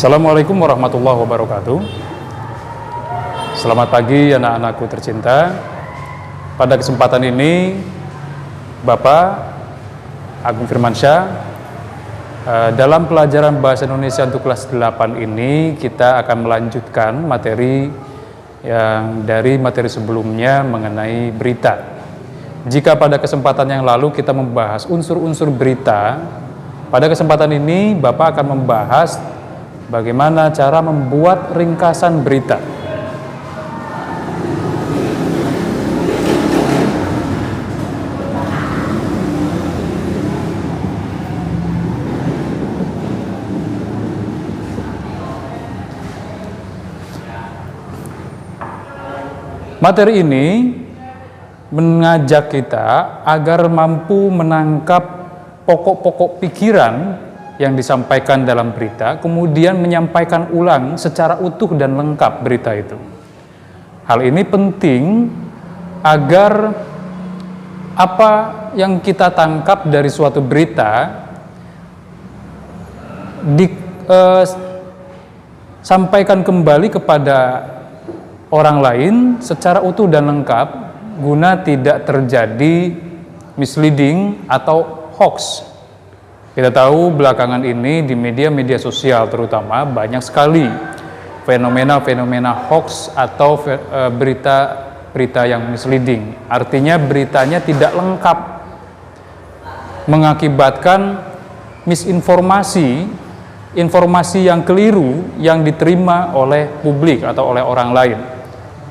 Assalamualaikum warahmatullahi wabarakatuh. Selamat pagi anak-anakku tercinta. Pada kesempatan ini Bapak Agung Firmansyah, dalam pelajaran Bahasa Indonesia untuk kelas 8 ini kita akan melanjutkan materi yang dari materi sebelumnya mengenai berita. Jika pada kesempatan yang lalu kita membahas unsur-unsur berita, pada kesempatan ini Bapak akan membahas bagaimana cara membuat ringkasan berita. Materi ini mengajak kita agar mampu menangkap pokok-pokok pikiran yang disampaikan dalam berita, kemudian menyampaikan ulang secara utuh dan lengkap berita itu. Hal ini penting agar apa yang kita tangkap dari suatu berita disampaikan kembali kepada orang lain secara utuh dan lengkap, guna tidak terjadi misleading atau hoax. Kita tahu belakangan ini di media-media sosial terutama banyak sekali fenomena-fenomena hoax atau berita-berita yang misleading. Artinya beritanya tidak lengkap, mengakibatkan misinformasi, informasi yang keliru yang diterima oleh publik atau oleh orang lain.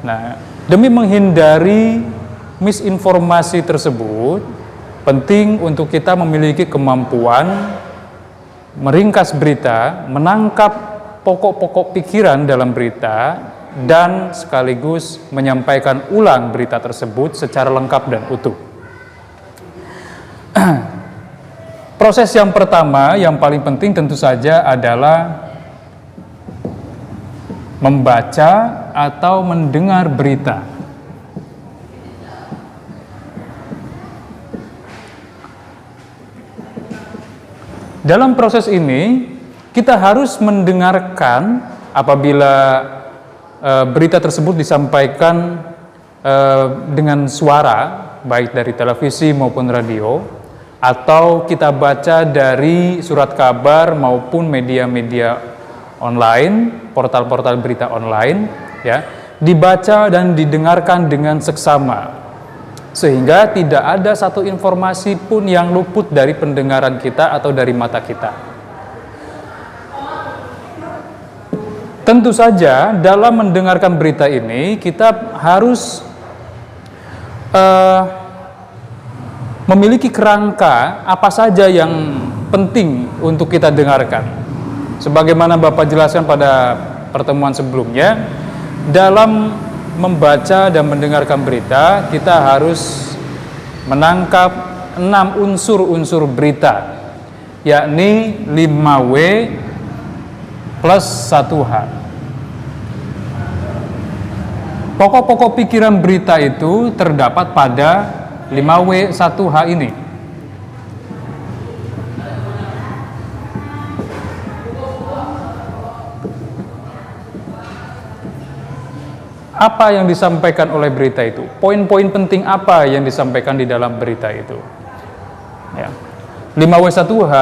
Nah, demi menghindari misinformasi tersebut, penting untuk kita memiliki kemampuan meringkas berita, menangkap pokok-pokok pikiran dalam berita, dan sekaligus menyampaikan ulang berita tersebut secara lengkap dan utuh. Proses yang pertama, yang paling penting tentu saja adalah membaca atau mendengar berita. Dalam proses ini, kita harus mendengarkan apabila berita tersebut disampaikan dengan suara, baik dari televisi maupun radio, atau kita baca dari surat kabar maupun media-media online, portal-portal berita online, ya, dibaca dan didengarkan dengan seksama, sehingga tidak ada satu informasi pun yang luput dari pendengaran kita atau dari mata kita. Tentu saja dalam mendengarkan berita ini kita harus memiliki kerangka apa saja yang penting untuk kita dengarkan. Sebagaimana Bapak jelaskan pada pertemuan sebelumnya, dalam membaca dan mendengarkan berita, kita harus menangkap 6 unsur-unsur berita, yakni 5W plus 1H. Pokok-pokok pikiran berita itu terdapat pada 5W 1H ini. Apa yang disampaikan oleh berita itu? Poin-poin penting apa yang disampaikan di dalam berita itu? Ya. 5W1H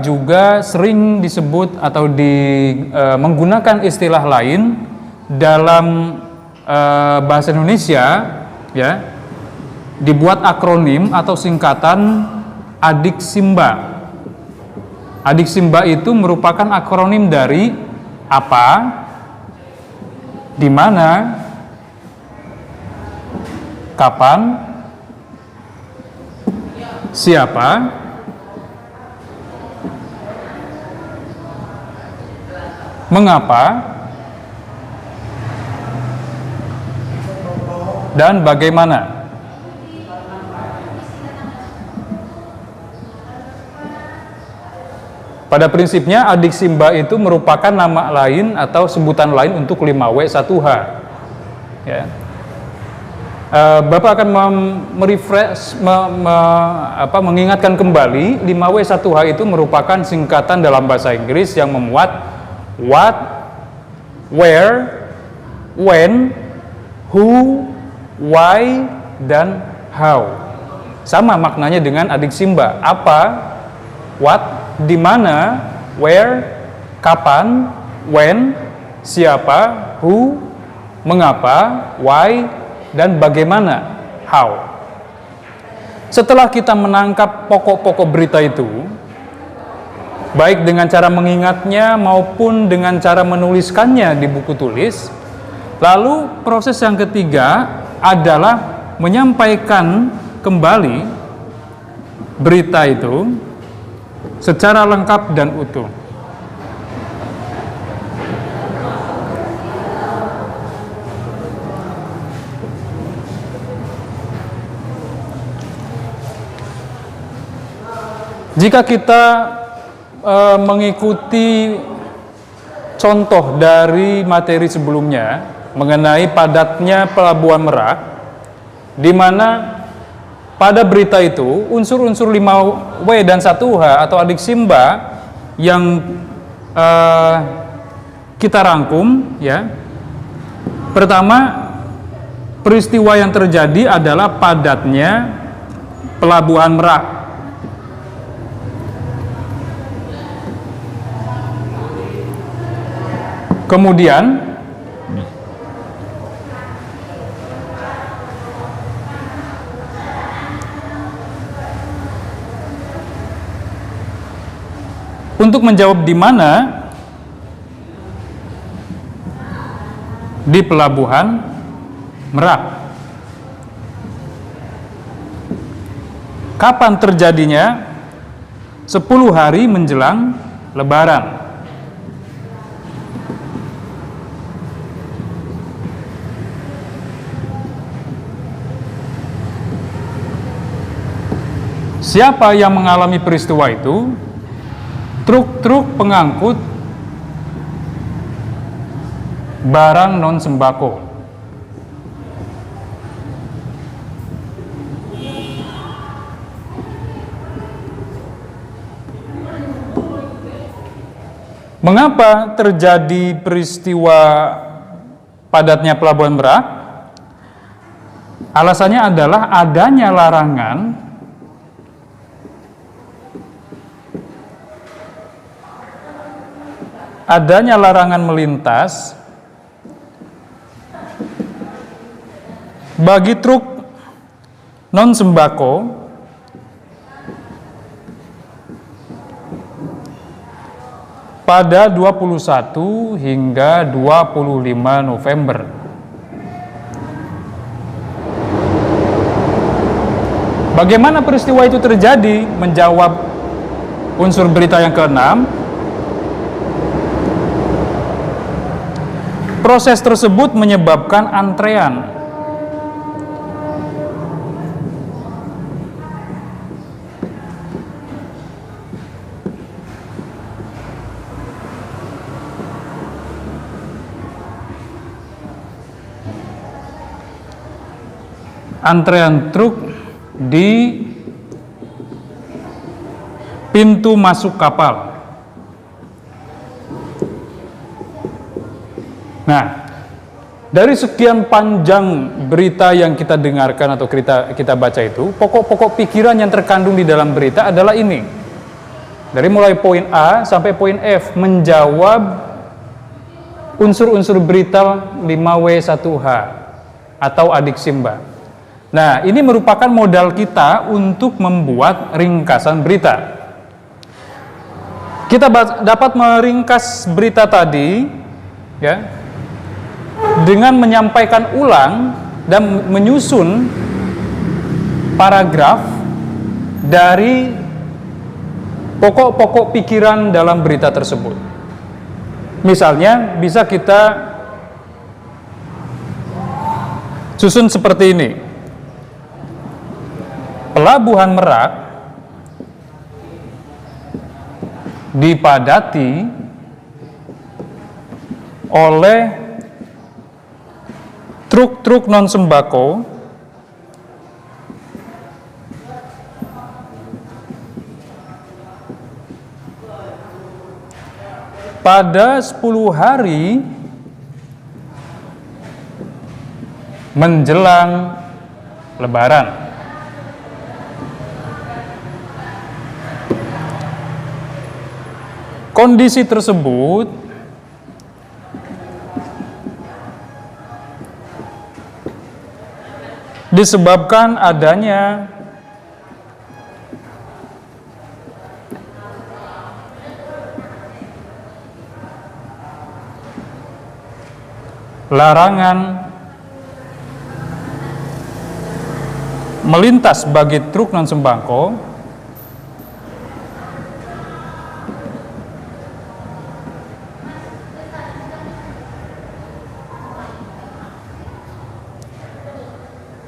juga sering disebut atau menggunakan istilah lain dalam bahasa Indonesia, ya. Dibuat akronim atau singkatan Adiksimba. Adiksimba itu merupakan akronim dari apa, di mana, kapan, siapa, mengapa, dan bagaimana. Pada prinsipnya Adiksimba itu merupakan nama lain atau sebutan lain untuk 5W1H. Ya. Bapak akan mengingatkan kembali 5W1H itu merupakan singkatan dalam bahasa Inggris yang memuat what, where, when, who, why, dan how. Sama maknanya dengan adik Simba. Apa, what, di mana, where, kapan, when, siapa, who, mengapa, why, dan bagaimana, how. Setelah kita menangkap pokok-pokok berita itu, baik dengan cara mengingatnya maupun dengan cara menuliskannya di buku tulis, lalu proses yang ketiga adalah menyampaikan kembali berita itu secara lengkap dan utuh. Jika kita mengikuti contoh dari materi sebelumnya mengenai padatnya Pelabuhan Merak, di mana pada berita itu unsur-unsur 5W dan 1H atau adik Simba yang kita rangkum, ya. Pertama, peristiwa yang terjadi adalah padatnya Pelabuhan Merak. Kemudian untuk menjawab di mana, di Pelabuhan Merak. Kapan terjadinya? 10 hari menjelang Lebaran. Siapa yang mengalami peristiwa itu? Truk-truk pengangkut barang non-sembako. Mengapa terjadi peristiwa padatnya Pelabuhan Merak? Alasannya adalah adanya larangan melintas bagi truk non-sembako pada 21 hingga 25 November. Bagaimana peristiwa itu terjadi? Menjawab unsur berita yang keenam, proses tersebut menyebabkan antrean. Antrean truk di pintu masuk kapal. Nah, dari sekian panjang berita yang kita dengarkan atau kita baca itu, pokok-pokok pikiran yang terkandung di dalam berita adalah ini. Dari mulai poin A sampai poin F, menjawab unsur-unsur berita 5W1H atau adik Simba. Nah, ini merupakan modal kita untuk membuat ringkasan berita. Kita dapat meringkas berita tadi, ya, dengan menyampaikan ulang dan menyusun paragraf dari pokok-pokok pikiran dalam berita tersebut. Misalnya bisa kita susun seperti ini. Pelabuhan Merak dipadati oleh truk-truk non-sembako pada 10 hari menjelang Lebaran. Kondisi tersebut disebabkan adanya larangan melintas bagi truk non sembako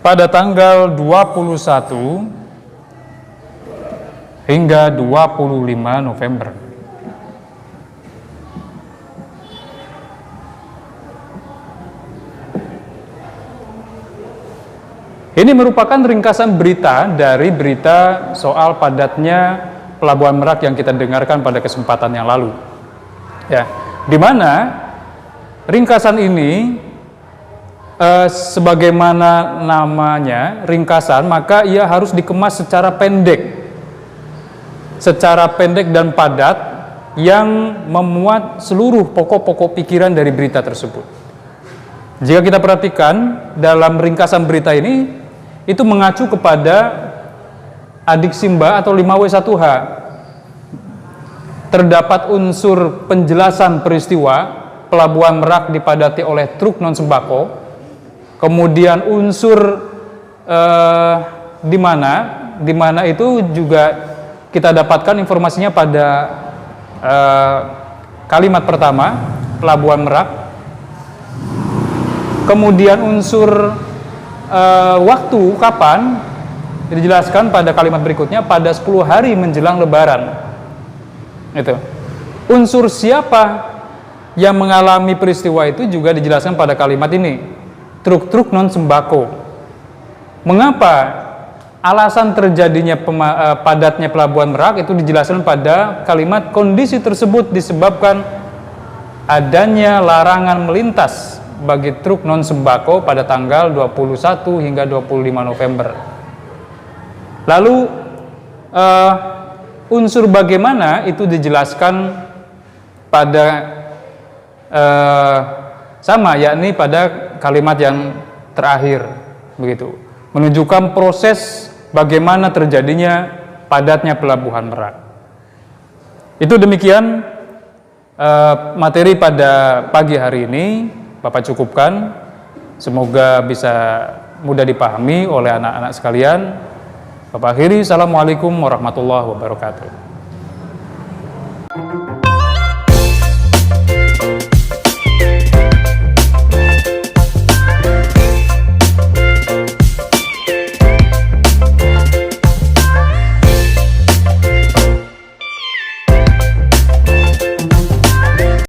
pada tanggal 21 hingga 25 November. Ini merupakan ringkasan berita dari berita soal padatnya Pelabuhan Merak yang kita dengarkan pada kesempatan yang lalu. Ya, di mana ringkasan ini sebagaimana namanya ringkasan, maka ia harus dikemas secara pendek dan padat yang memuat seluruh pokok-pokok pikiran dari berita tersebut. Jika kita perhatikan dalam ringkasan berita ini, itu mengacu kepada adik Simba atau 5W1H. Terdapat unsur penjelasan peristiwa Pelabuhan Merak dipadati oleh truk non sembako, kemudian unsur di mana itu juga kita dapatkan informasinya pada kalimat pertama Pelabuhan Merak, kemudian unsur waktu kapan dijelaskan pada kalimat berikutnya pada 10 hari menjelang Lebaran. Itu. Unsur siapa yang mengalami peristiwa itu juga dijelaskan pada kalimat ini, truk-truk non sembako. Mengapa alasan terjadinya padatnya Pelabuhan Merak itu dijelaskan pada kalimat kondisi tersebut disebabkan adanya larangan melintas bagi truk non sembako pada tanggal 21 hingga 25 November. Lalu unsur bagaimana itu dijelaskan pada sama, yakni pada kalimat yang terakhir, begitu, menunjukkan proses bagaimana terjadinya padatnya Pelabuhan Merak. Itu demikian materi pada pagi hari ini. Bapak cukupkan, semoga bisa mudah dipahami oleh anak-anak sekalian. Bapak akhiri, Assalamualaikum warahmatullahi wabarakatuh.